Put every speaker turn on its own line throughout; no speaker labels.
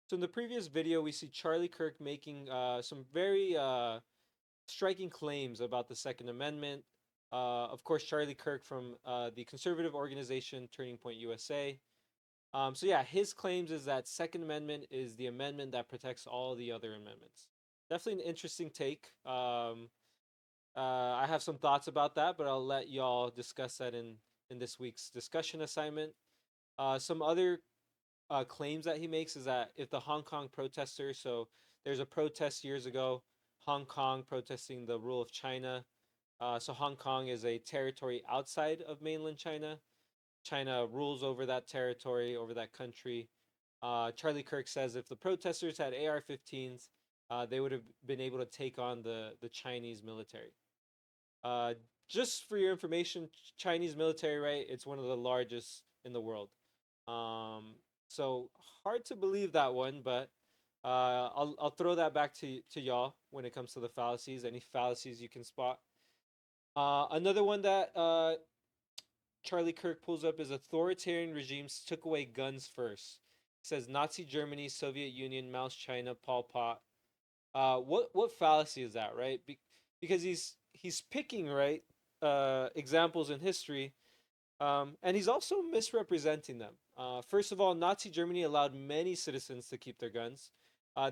So in the previous video, we see Charlie Kirk making some very striking claims about the Second Amendment. Of course, Charlie Kirk from the conservative organization Turning Point USA. So yeah, his claims is that Second Amendment is the amendment that protects all the other amendments. Definitely an interesting take. I have some thoughts about that, but I'll let y'all discuss that in this week's discussion assignment. Some other claims that he makes is that if the Hong Kong protesters, so there's a protest years ago, Hong Kong protesting the rule of China. So Hong Kong is a territory outside of mainland China. China rules over that territory, over that country. Charlie Kirk says if the protesters had AR-15s, they would have been able to take on the Chinese military. Uh, just for your information, Chinese military, right? It's one of the largest in the world. Um, so hard to believe that one, but I'll throw that back to y'all when it comes to the fallacies. Any fallacies you can spot. Another one that Charlie Kirk pulls up is authoritarian regimes took away guns first. He says Nazi Germany, Soviet Union, Mao's China, Pol Pot. What fallacy is that, right? Because he's picking right examples in history, and he's also misrepresenting them. First of all, Nazi Germany allowed many citizens to keep their guns.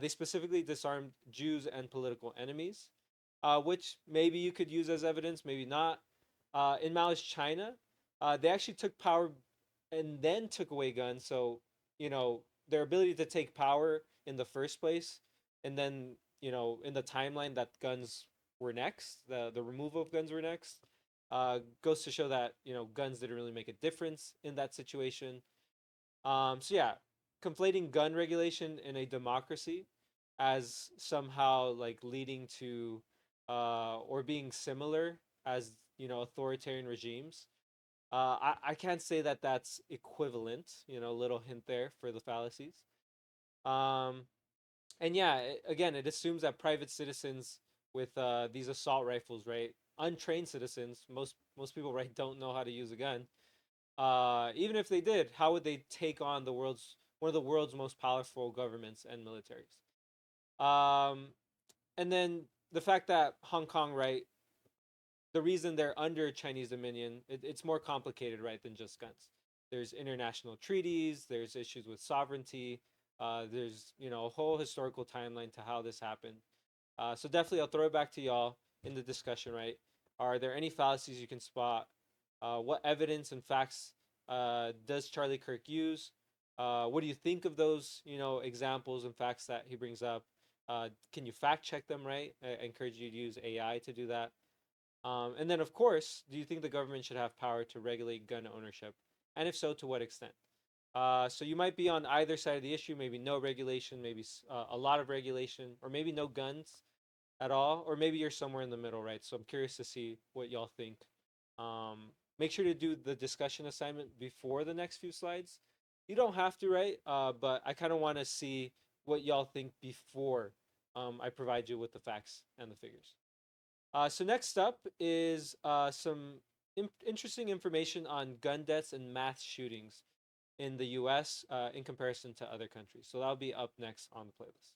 They specifically disarmed Jews and political enemies, which maybe you could use as evidence, maybe not. In Maoist China, they actually took power and then took away guns. So, their ability to take power in the first place, and then, in the timeline that guns were next, the removal of guns were next, goes to show that guns didn't really make a difference in that situation. So yeah, conflating gun regulation in a democracy as somehow like leading to or being similar as authoritarian regimes. I can't say that that's equivalent. Little hint there for the fallacies. Um, and yeah, again, it assumes that private citizens with these assault rifles, right? Untrained citizens, most people, right, don't know how to use a gun. Even if they did, how would they take on the world's one of the world's most powerful governments and militaries? Um, and then the fact that Hong Kong, right, the reason they're under Chinese dominion, it's more complicated, right, than just guns. There's international treaties, there's issues with sovereignty, there's a whole historical timeline to how this happened. So definitely, I'll throw it back to y'all in the discussion. Right? Are there any fallacies you can spot? What evidence and facts does Charlie Kirk use? What do you think of those examples and facts that he brings up? Can you fact check them? Right? I encourage you to use AI to do that. And then, of course, do you think the government should have power to regulate gun ownership? And if so, to what extent? So you might be on either side of the issue. Maybe no regulation, maybe a lot of regulation, or maybe no guns at all, or maybe you're somewhere in the middle, right? So I'm curious to see what y'all think. Make sure to do the discussion assignment before the next few slides. You don't have to, right? But I kind of want to see what y'all think before I provide you with the facts and the figures. So next up is some interesting information on gun deaths and mass shootings in the U.S. In comparison to other countries. So that'll be up next on the playlist.